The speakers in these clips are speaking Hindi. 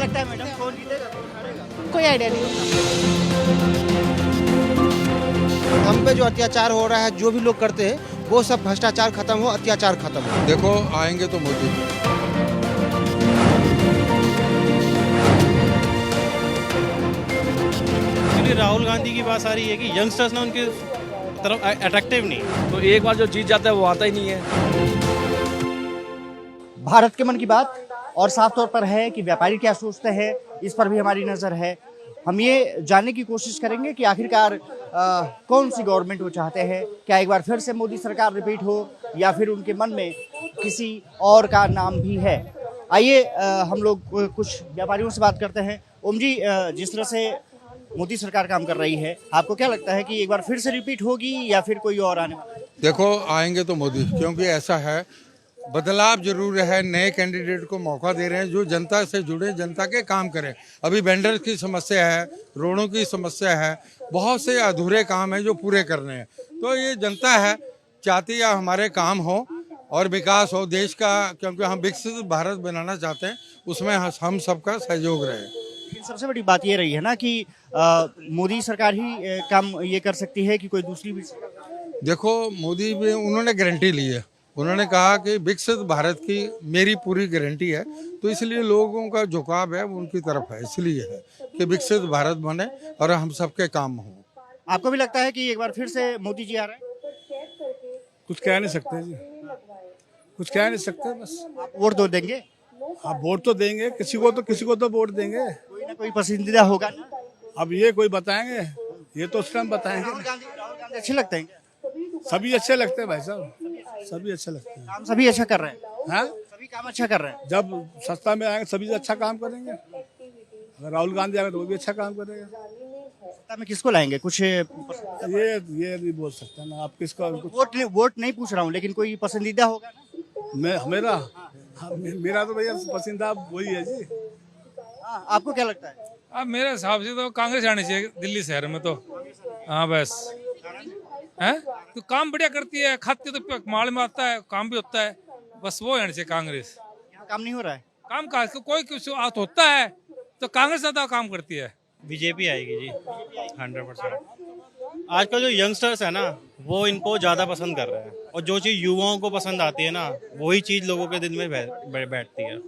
लगता है मैडम कौन जीतेगा कौन हारेगा? कोई आइडिया नहीं। हम पे जो अत्याचार हो रहा है, जो भी लोग करते हैं वो सब भ्रष्टाचार खत्म हो, अत्याचार खत्म हो। देखो आएंगे तो मोदी। एक्चुअली राहुल गांधी की बात आ रही है कि यंगस्टर्स ना उनके तरफ अट्रैक्टिव नहीं है। तो एक बार जो जीत जाता है वो आता ही नहीं है। भारत के मन की बात और साफ तौर पर है कि व्यापारी क्या सोचते हैं, इस पर भी हमारी नजर है। हम ये जानने की कोशिश करेंगे कि आखिरकार कौन सी गवर्नमेंट वो चाहते हैं। क्या एक बार फिर से मोदी सरकार रिपीट हो या फिर उनके मन में किसी और का नाम भी है। आइए हम लोग कुछ व्यापारियों से बात करते हैं। ओम जी, जिस तरह से मोदी सरकार काम कर रही है, आपको क्या लगता है कि एक बार फिर से रिपीट होगी या फिर कोई और आने वाला है? देखो आएंगे तो मोदी, क्योंकि ऐसा है बदलाव जरूर है। नए कैंडिडेट को मौका दे रहे हैं जो जनता से जुड़े, जनता के काम करें। अभी वेंडर की समस्या है, रोडों की समस्या है, बहुत से अधूरे काम हैं जो पूरे करने हैं। तो ये जनता है चाहती है हमारे काम हो और विकास हो देश का, क्योंकि हम विकसित भारत बनाना चाहते हैं। उसमें हम सबका सहयोग रहे। लेकिन सबसे बड़ी बात ये रही है ना कि मोदी सरकार ही काम ये कर सकती है कि कोई दूसरी भी सरकार? देखो मोदी भी उन्होंने गारंटी ली है। उन्होंने कहा कि विकसित भारत की मेरी पूरी गारंटी है, तो इसलिए लोगों का झुकाव है वो उनकी तरफ है। इसलिए है कि विकसित भारत बने और हम सबके काम हो। आपको भी लगता है कि एक बार फिर से मोदी जी आ रहे हैं? कुछ कह नहीं सकते जी, कुछ कह नहीं सकते। बस आप वोट दो देंगे? आप वोट तो देंगे, किसी को तो वोट देंगे। कोई ना कोई पसंदीदा होगा ना। अब ये कोई बताएंगे, ये तो उस टाइम बताएंगे। राहुल गांधी अच्छे लगते हैं क्या? सभी अच्छे लगते हैं भाई साहब, सभी अच्छे लगते हैं। काम सभी अच्छा कर रहे हैं। हाँ, सभी काम अच्छा कर रहे हैं। जब सत्ता में आएंगे सभी अच्छा काम करेंगे। अगर राहुल गांधी आएगा तो वो भी अच्छा काम करेगा। सत्ता में किसको लाएंगे? कुछ ये नहीं बोल सकते ना आप किसका। वोट नहीं पूछ रहा हूँ, लेकिन कोई पसंदीदा होगा ना। मेरा तो भैया पसंदीदा वही है जी। हाँ, आपको क्या लगता है? अब मेरे हिसाब से तो कांग्रेस आनी चाहिए दिल्ली शहर में तो। हाँ बस है तो काम बढ़िया करती है, खाती तो माल में आता है, काम भी होता है। बस वो आनी चाहिए कांग्रेस। यहाँ काम नहीं हो रहा है। काम का कोई कुछ होता है तो कांग्रेस ज्यादा काम करती है। बीजेपी आएगी जी 100%। आजकल जो यंगस्टर्स है ना वो इनको ज़्यादा पसंद कर रहे हैं, और जो चीज़ युवाओं को पसंद आती है ना वही चीज़ लोगों के दिल में बैठती है।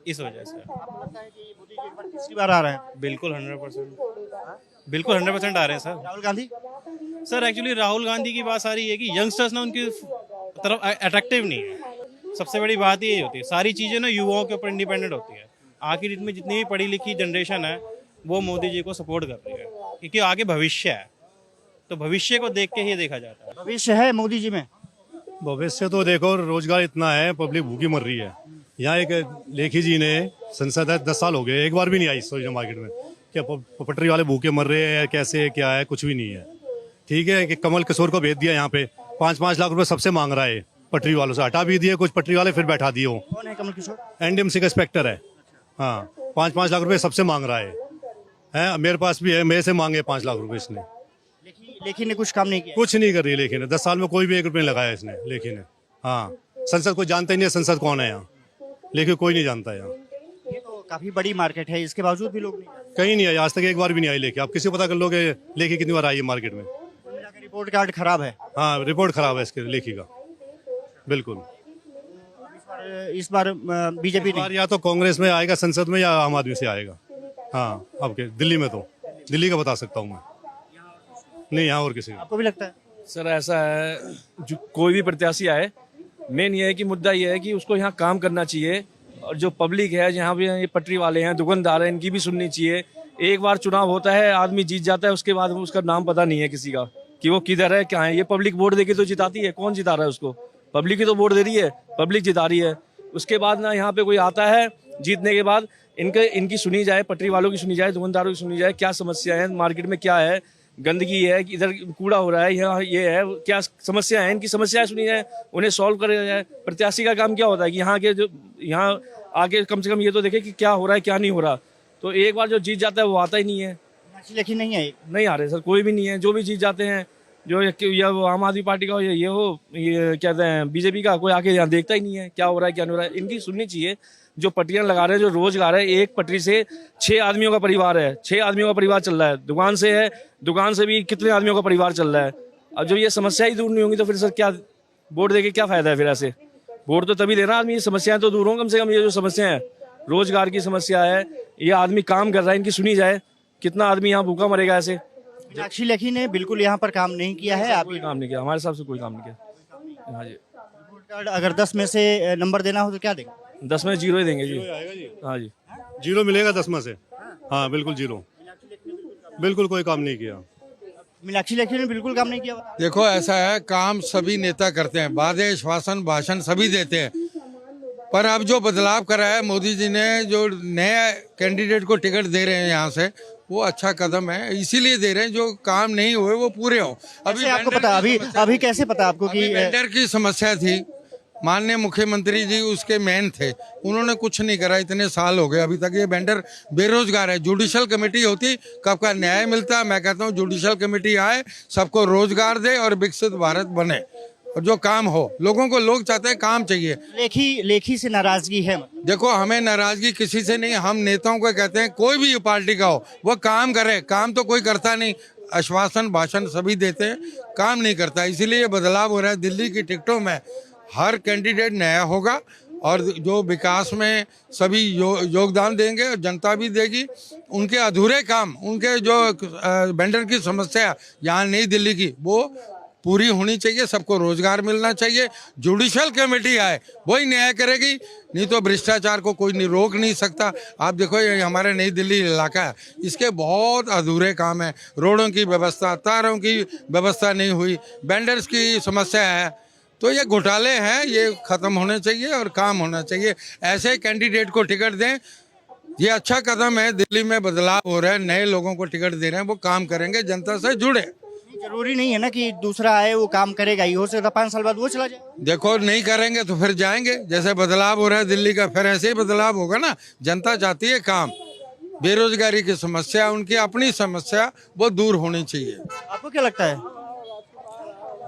इस वजह से आपको लगता है कि मोदी जी एक बार तीसरी बार आ रहे हैं? बिल्कुल 100%, बिल्कुल 100% आ रहे हैं sir. Rahul Gandhi? Sir actually Rahul Gandhi की बात आ रही है कि यंगस्टर्स ना उनकी तरफ अट्रैक्टिव नहीं है। सबसे बड़ी बात यही होती है, सारी चीज़ें ना युवाओं के ऊपर इंडिपेंडेंट होती है। आखिर इसमें जितनी भी पढ़ी लिखी जनरेशन है वो मोदी जी को सपोर्ट कर रही है, क्योंकि आगे भविष्य है, तो भविष्य को देख के ही देखा जाता है। भविष्य है मोदी जी में? भविष्य तो देखो, रोजगार इतना है, पब्लिक भूखी मर रही है। यहाँ एक लेखी जी ने संसद है 10 साल हो गए, एक बार भी नहीं आई सोजना मार्केट में। क्या पटरी वाले भूखे मर रहे हैं, कैसे क्या है, कुछ भी नहीं है। ठीक है कि कमल किशोर को भेज दिया यहाँ पे, 5-5 लाख रुपए सबसे मांग रहा है। पटरी वालों से हटा भी दिए, कुछ पटरी वाले फिर बैठा दिए। कौन है कमल किशोर? एनडीएमसी का इंस्पेक्टर है। हाँ, 5-5 लाख रुपए सबसे मांग रहा है। मेरे पास भी है, मेरे से मांगे 5 लाख रुपए इसने। लेकिन ने कुछ काम नहीं किया? कुछ नहीं कर रही है लेकिन 10 साल में कोई भी 1 रुपये नहीं लगाया इसने। लेकिन हाँ, संसद को जानता ही नहीं है, संसद कौन है यहाँ, लेकिन कोई नहीं जानता यहाँ। ये तो काफी बड़ी मार्केट है, इसके बावजूद भी लोग नहीं। कहीं नहीं आई आज तक, एक बार भी नहीं आई लेके। आप किसी को पता कर लोगे लेके कितनी बार आई है मार्केट में। रिपोर्ट कार्ड खराब है। हाँ, रिपोर्ट खराब है इसके लेखी का, बिल्कुल। इस बार बीजेपी या तो कांग्रेस में आएगा संसद में, या आम आदमी से आएगा। हाँ, अब के दिल्ली में तो दिल्ली का बता सकता हूँ मैं, नहीं यहाँ और किसी का। आपको भी लगता है? सर ऐसा है, जो कोई भी प्रत्याशी आए, मेन ये है कि मुद्दा ये है कि उसको यहाँ काम करना चाहिए। और जो पब्लिक है, जहाँ भी ये पटरी वाले हैं, दुकानदार हैं, इनकी भी सुननी चाहिए। एक बार चुनाव होता है, आदमी जीत जाता है, उसके बाद उसका नाम पता नहीं है किसी का कि वो किधर है, क्या है। ये पब्लिक वोट देके तो जिताती है, कौन जिता रहा है उसको? पब्लिक ही तो वोट दे रही है, पब्लिक जिता रही है। उसके बाद ना यहाँ पे कोई आता है, जीतने के बाद इनकी सुनी जाए, पटरी वालों की सुनी जाए, दुकानदारों की सुनी जाए, क्या समस्या है मार्केट में, क्या है, गंदगी है, इधर कूड़ा हो रहा है, यहाँ ये है, क्या समस्या है, इनकी समस्याएं सुनी जाए, उन्हें सॉल्व करा जाए। प्रत्याशी का काम क्या होता है कि यहाँ आगे कम से कम ये तो देखे कि क्या हो रहा है, क्या नहीं हो रहा। तो एक बार जो जीत जाता है वो आता ही नहीं है। लेकिन नहीं है, नहीं आ रहे सर, कोई भी नहीं है। जो भी जीत जाते हैं जो या वो आम आदमी पार्टी का हो या ये हो, ये कहते हैं बीजेपी का, कोई आके यहाँ देखता ही नहीं है क्या हो रहा है क्या नहीं हो रहा है। इनकी सुननी चाहिए। जो पटरियां लगा रहे हैं, जो रोजगार है, एक पटरी से 6 आदमियों का परिवार है, 6 आदमियों का परिवार चल रहा है। दुकान से है, दुकान से भी कितने आदमियों का परिवार चल रहा है। अब जब ये समस्या ही दूर नहीं होंगी तो फिर सर क्या वोट देके क्या फायदा है? फिर ऐसे वोट तो तभी देना आदमी, समस्याएं तो दूर हों कम से कम। ये जो समस्या है, रोजगार की समस्या है, ये आदमी काम कर रहा है, इनकी सुनी जाए। कितना आदमी यहाँ भूखा मरेगा ऐसे? मीनाक्षी लेखी ने बिल्कुल यहाँ पर काम नहीं किया है। आप कोई काम नहीं किया, हमारे हिसाब से कोई काम नहीं किया। हाँ जी, रिपोर्ट कार्ड अगर 10 में से नंबर देना हो तो क्या देंगे? 10 में 0 ही देंगे जी। हाँ जी, 0 मिलेगा 10 में से। हाँ बिल्कुल 0, बिल्कुल कोई काम नहीं किया। मीनाक्षी लेखी ने बिल्कुल काम नहीं किया। देखो ऐसा है, काम सभी नेता करते हैं, वादे आश्वासन भाषण सभी देते हैं, पर अब जो बदलाव करा है मोदी जी ने, जो नए कैंडिडेट को टिकट दे रहे हैं यहाँ से, वो अच्छा कदम है। इसीलिए दे रहे हैं जो काम नहीं हुए वो पूरे हो। अभी आपको पता, अभी कैसे पता आपको कि वेंडर की समस्या थी? माननीय मुख्यमंत्री जी उसके मेन थे, उन्होंने कुछ नहीं करा। इतने साल हो गए अभी तक ये वेंडर बेरोजगार है। जुडिशल कमेटी होती, कब का न्याय मिलता। मैं कहता हूँ जुडिशल कमेटी आए, सबको रोजगार दे और विकसित भारत बने, और जो काम हो। लोगों को, लोग चाहते हैं काम चाहिए। लेखी से नाराजगी है? देखो हमें नाराजगी किसी से नहीं, हम नेताओं को कहते हैं कोई भी पार्टी का हो वो काम करे। काम तो कोई करता नहीं, आश्वासन भाषण सभी देते हैं, काम नहीं करता। इसीलिए ये बदलाव हो रहा है। दिल्ली की टिकटों में हर कैंडिडेट नया होगा और जो विकास में सभी योगदान देंगे और जनता भी देगी। उनके अधूरे काम, उनके जो वेंडर की समस्या यहाँ नई दिल्ली की, वो पूरी होनी चाहिए। सबको रोजगार मिलना चाहिए। जुडिशल कमेटी आए, वही न्याय करेगी, नहीं तो भ्रष्टाचार को कोई रोक नहीं सकता। आप देखो ये हमारे नई दिल्ली इलाका है, इसके बहुत अधूरे काम है। रोडों की व्यवस्था, तारों की व्यवस्था नहीं हुई, वेंडर्स की समस्या है, तो ये घोटाले हैं, ये खत्म होने चाहिए और काम होना चाहिए। ऐसे कैंडिडेट को टिकट दें, ये अच्छा कदम है। दिल्ली में बदलाव हो रहा है, नए लोगों को टिकट दे रहे हैं, वो काम करेंगे, जनता से जुड़े। जरूरी नहीं है ना कि दूसरा आए वो काम करेगा ही, हो सकता 5 साल बाद वो चला जाए। देखो नहीं करेंगे तो फिर जाएंगे। जैसे बदलाव हो रहा है दिल्ली का, फिर ऐसे ही बदलाव होगा ना। जनता चाहती है काम। बेरोजगारी की समस्या, उनकी अपनी समस्या, वो दूर होनी चाहिए। आपको क्या लगता है?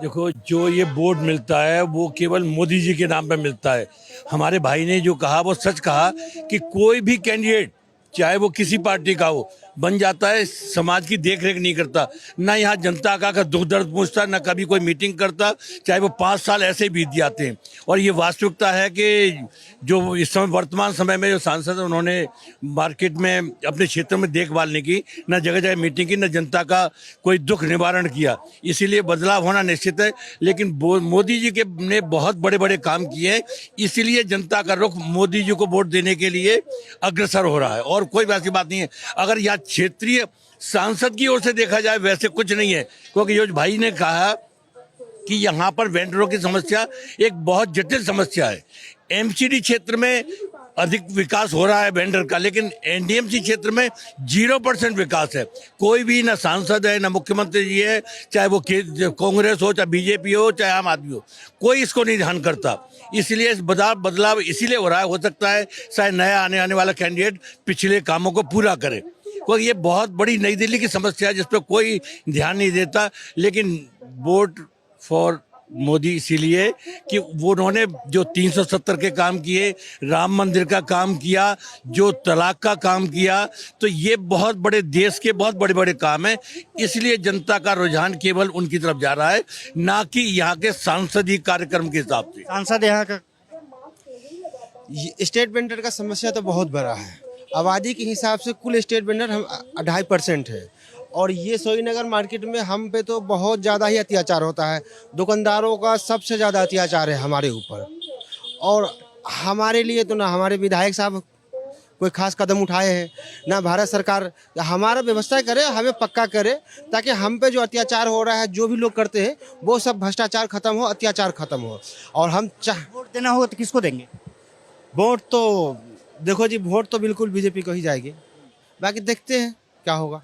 देखो जो ये बोर्ड मिलता है वो केवल मोदी जी के नाम पे मिलता है। हमारे भाई ने जो कहा वो सच कहा कि कोई भी कैंडिडेट चाहे वो किसी पार्टी का हो बन जाता है, समाज की देख रेख नहीं करता, ना यहाँ जनता का दुख दर्द पूछता, ना कभी कोई मीटिंग करता, चाहे वो 5 साल ऐसे ही बीत जाते हैं। और ये वास्तविकता है कि जो इस समय वर्तमान समय में जो सांसद उन्होंने मार्केट में अपने क्षेत्र में देखभाल नहीं की, ना जगह जगह मीटिंग की, ना जनता का कोई दुख निवारण किया। इसीलिए बदलाव होना निश्चित है। लेकिन मोदी जी के ने बहुत बड़े बड़े काम किए हैं, इसीलिए जनता का रुख मोदी जी को वोट देने के लिए अग्रसर हो रहा है, और कोई वैसी बात नहीं है। अगर यहाँ क्षेत्रीय सांसद की ओर से देखा जाए वैसे कुछ नहीं है, क्योंकि योज भाई ने कहा कि यहाँ पर वेंडरों की समस्या एक बहुत जटिल समस्या है। एमसीडी क्षेत्र में अधिक विकास हो रहा है वेंडर का, लेकिन एनडीएमसी क्षेत्र में 0% विकास है। कोई भी ना सांसद है, ना मुख्यमंत्री जी है, चाहे वो कांग्रेस हो, चाहे बीजेपी हो, चाहे आम आदमी हो, कोई इसको नहीं ध्यान करता। इसलिए इस बदलाव इसीलिए हो रहा है। हो सकता है शायद नया आने वाला कैंडिडेट पिछले कामों को पूरा करे। क्योंकि ये बहुत बड़ी नई दिल्ली की समस्या है जिस पर कोई ध्यान नहीं देता। लेकिन वोट फॉर मोदी इसीलिए कि वो उन्होंने जो 370 के काम किए, राम मंदिर का काम किया, जो तलाक का काम किया, तो ये बहुत बड़े देश के बहुत बड़े बड़े काम हैं। इसलिए जनता का रुझान केवल उनकी तरफ जा रहा है, ना कि यहाँ के सांसदीय कार्यक्रम के हिसाब से। सांसद यहाँ का स्टेट वेंडर का समस्या तो बहुत बड़ा है। आबादी के हिसाब से कुल स्टेट वेंडर हम 2.5% है, और ये सोईनगर मार्केट में हम पे तो बहुत ज़्यादा ही अत्याचार होता है। दुकानदारों का सबसे ज़्यादा अत्याचार है हमारे ऊपर, और हमारे लिए तो ना हमारे विधायक साहब कोई खास कदम उठाए हैं, ना भारत सरकार हमारा व्यवस्था करे, हमें पक्का करे, ताकि हम पे जो अत्याचार हो रहा है, जो भी लोग करते हैं, वो सब भ्रष्टाचार खत्म हो, अत्याचार खत्म हो। और हम वोट देना होगा तो किसको देंगे? वोट तो देखो जी, वोट तो बिल्कुल बीजेपी को ही जाएगी, बाकी देखते हैं क्या होगा।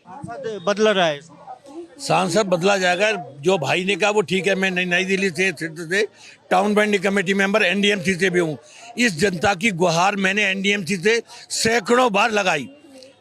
सांसद बदल रहा है। सांसद बदला जाएगा। जो भाई ने कहा वो ठीक है। मैं नई दिल्ली से town vending committee member NDMC से भी हूँ। इस जनता की गुहार मैंने एनडीएमसी से सैकड़ों बार लगाई,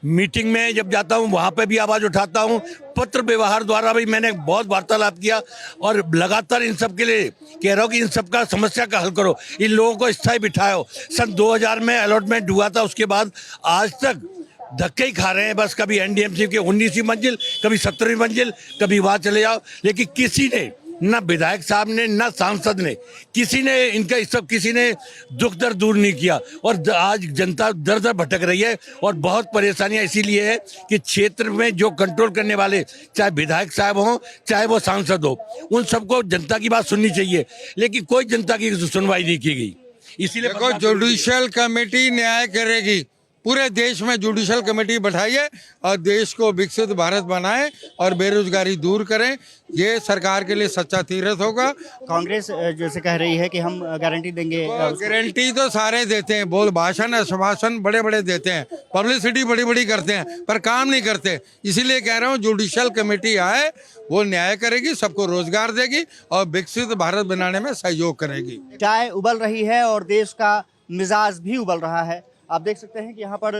मीटिंग में जब जाता हूँ वहाँ पे भी आवाज़ उठाता हूँ, पत्र व्यवहार द्वारा भी मैंने बहुत वार्तालाप किया और लगातार इन सब के लिए कह रहा हूँ कि इन सब का समस्या का हल करो, इन लोगों को स्थायी बिठाओ। सन 2000 में अलॉटमेंट हुआ था, उसके बाद आज तक धक्के ही खा रहे हैं बस। कभी एनडीएमसी के 19वीं मंजिल, कभी 17वीं मंजिल, कभी वहाँ चले जाओ, लेकिन किसी ने, ना विधायक साहब ने, ना सांसद ने, किसी ने इनका इस सब किसी ने दुख दर्द दूर नहीं किया। और आज जनता दर दर भटक रही है और बहुत परेशानियां इसीलिए है कि क्षेत्र में जो कंट्रोल करने वाले, चाहे विधायक साहब हों चाहे वो सांसद हो, उन सबको जनता की बात सुननी चाहिए, लेकिन कोई जनता की सुनवाई नहीं की गई। इसीलिए देखो, जुडिशियल कमेटी न्याय करेगी। पूरे देश में जुडिशियल कमेटी बैठाइए और देश को विकसित भारत बनाएं और बेरोजगारी दूर करें। ये सरकार के लिए सच्चा तीरथ होगा। कांग्रेस जैसे कह रही है कि हम गारंटी देंगे। गारंटी तो सारे देते हैं, बोल भाषण आश्वासन बड़े बड़े देते हैं, पब्लिसिटी बड़ी बड़ी करते हैं, पर काम नहीं करते। इसीलिए कह रहा हूँ जुडिशियल कमेटी आए, वो न्याय करेगी, सबको रोजगार देगी और विकसित भारत बनाने में सहयोग करेगी। चाय उबल रही है और देश का मिजाज भी उबल रहा है। आप देख सकते हैं कि यहाँ पर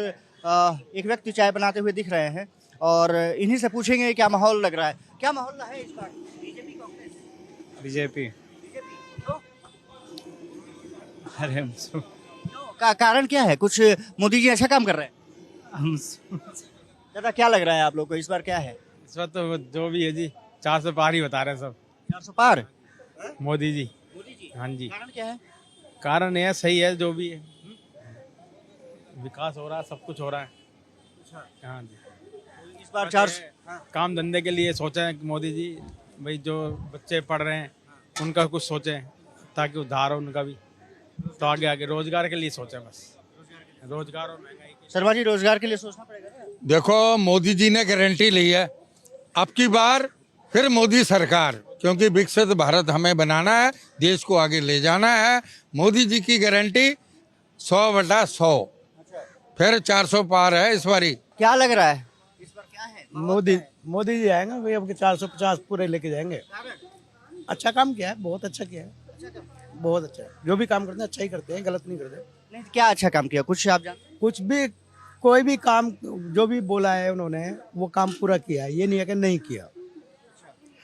एक व्यक्ति चाय बनाते हुए दिख रहे हैं और इन्हीं से पूछेंगे क्या माहौल लग रहा है, क्या माहौल है इस बार? बीजेपी कांग्रेस? बीजेपी। अरे का कारण क्या है? कुछ मोदी जी अच्छा काम कर रहे हैं? दादा क्या लग रहा है आप लोग को इस बार क्या है? इस बार तो जो भी है जी 400 पार ही बता रहे हैं सब। 400 पार? मोदी जी। हाँ जी। कारण क्या है? कारण यह सही है, जो भी है विकास हो रहा है, सब कुछ हो रहा है। हाँ जी। इस बार 400 काम धंधे के लिए सोचे हैं कि मोदी जी, भाई जो बच्चे पढ़ रहे हैं उनका कुछ सोचें ताकि उद्धार हो उनका भी, तो आगे आगे रोजगार के लिए सोचें बस। रोजगार और महंगाई के। शर्मा जी, रोजगार के लिए सोचना पड़ेगा ना? देखो, मोदी जी ने गारंटी ली है, अब की बार फिर मोदी सरकार, क्योंकि विकसित भारत हमें बनाना है, देश को आगे ले जाना है। मोदी जी की गारंटी 100/100, फिर 400 पार है इस बारी। क्या लग रहा है इस बार क्या है? मोदी जी आएंगे भाई, अब 450 पूरे लेके जाएंगे। अच्छा काम किया है, बहुत अच्छा किया है, बहुत अच्छा है। जो भी काम करते हैं अच्छा ही करते हैं, गलत नहीं करते। नहीं, क्या अच्छा काम किया? कुछ आप जानते? कुछ भी, कोई भी काम जो भी बोला है उन्होंने वो काम पूरा किया है, ये नहीं है कि नहीं किया।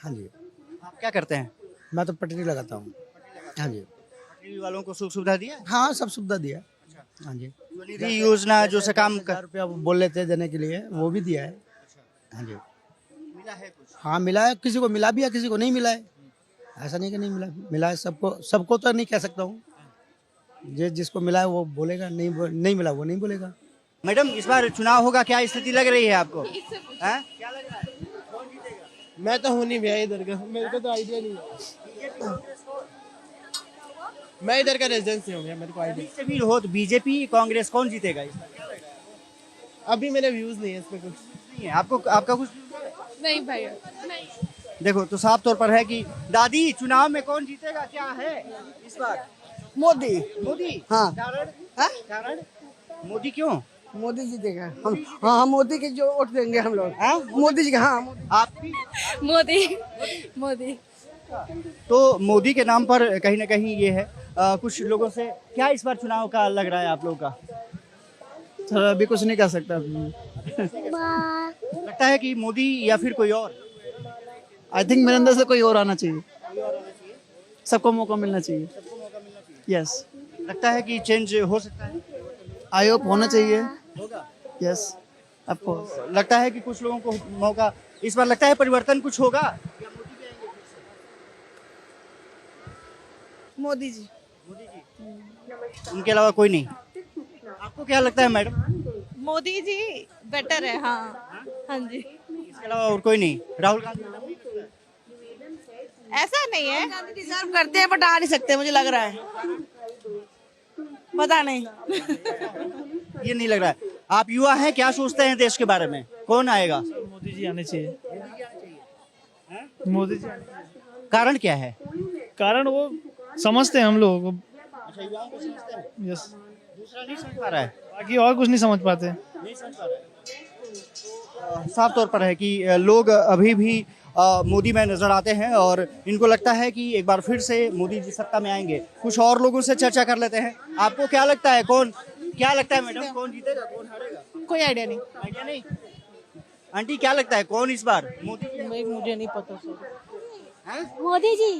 हाँ जी। आप क्या करते हैं? मैं तो पटरी लगाता हूँ। हाँ जी। पटरी वालों को सुख सुविधा दिया है? हाँ, सब सुविधा दिया है। हाँ जी। स्वनिधि योजना जो से काम 1000 रुपया बोल लेते हैं देने के लिए, वो भी दिया है। हाँ जी। मिला है कुछ? हाँ मिला है, किसी को मिला भी है, किसी को नहीं मिला है। ऐसा नहीं कि नहीं मिला, मिला है सबको। सबको तो नहीं कह सकता हूँ, जिसको मिला है वो बोलेगा, नहीं मिला वो नहीं बोलेगा। मैडम, इस बार चुनाव होगा, क्या स्थिति लग रही है आपको? हैं? क्या लग रहा है? कौन जीतेगा? मैं तो हूँ नहीं भैया इधर का, मेरे को तो आइडिया नहीं है। मैं इधर का रेजिडेंस हूँ भैया, मेरे को आइडिया से भी हो तो बीजेपी कांग्रेस कौन जीतेगा इस बार? क्या लग रहा है? अभी मेरे व्यूज नहीं है इसमें कुछ। नहीं है आपको, आपका कुछ नहीं भैया नहीं। देखो तो साफ तौर पर है कि दादी, चुनाव में कौन जीतेगा क्या है इस बार? मोदी। मोदी? हाँ। कारण? कारण? मोदी क्यों? मोदी जीतेगा हम। हाँ, मोदी के जो वोट देंगे हम लोग। हाँ, मोदी जी का। हाँ, आप भी? मोदी। तो मोदी के नाम पर कहीं ना कहीं ये है। कुछ लोगों से क्या इस बार चुनाव का लग रहा है आप लोगों का? सर अभी कुछ नहीं कर सकता। लगता है कि मोदी या फिर कोई और? आई थिंक मेरे अंदर से कोई और आना चाहिए, सबको मौका मिलना चाहिए। यस। लगता है कि चेंज हो सकता है? आई होप होना चाहिए। होगा? Yes of course. लगता है कि कुछ लोगों को मौका इस बार, लगता है परिवर्तन कुछ होगा? मोदी जी। मोदी जी, उनके अलावा कोई नहीं? आपको क्या लगता है मैडम? मोदी जी बेटर है। हाँ हाँ जी। इसके अलावा और कोई नहीं? राहुल गांधी? ऐसा नहीं है, डिजर्व करते हैं बट आ नहीं सकते, मुझे लग रहा है। पता नहीं। ये नहीं लग रहा है। आप युवा हैं, क्या सोचते हैं देश के बारे में? कौन आएगा? मोदी जी आने चाहिए। मोदी जी। कारण क्या है? कारण वो समझते हैं हम लोगों को। अच्छा, युवाओं को समझते हैं? यस। दूसरा नहीं समझ पा रहा है? बाकी और कुछ नहीं समझ पाते। नहीं समझ पा रहा है। साफ तौर पर है कि लोग अभी भी मोदी में नजर आते हैं और इनको लगता है कि एक बार फिर से मोदी जी सत्ता में आएंगे। कुछ और लोगों से चर्चा कर लेते हैं। आपको क्या लगता है, कौन, क्या लगता है मैडम, कौन जीतेगा कौन हारेगा? कोई आइडिया नहीं। आइडिया नहीं। आंटी क्या लगता है कौन इस बार मोदी जी? मुझे नहीं पता सर। हैं? मोदी जी।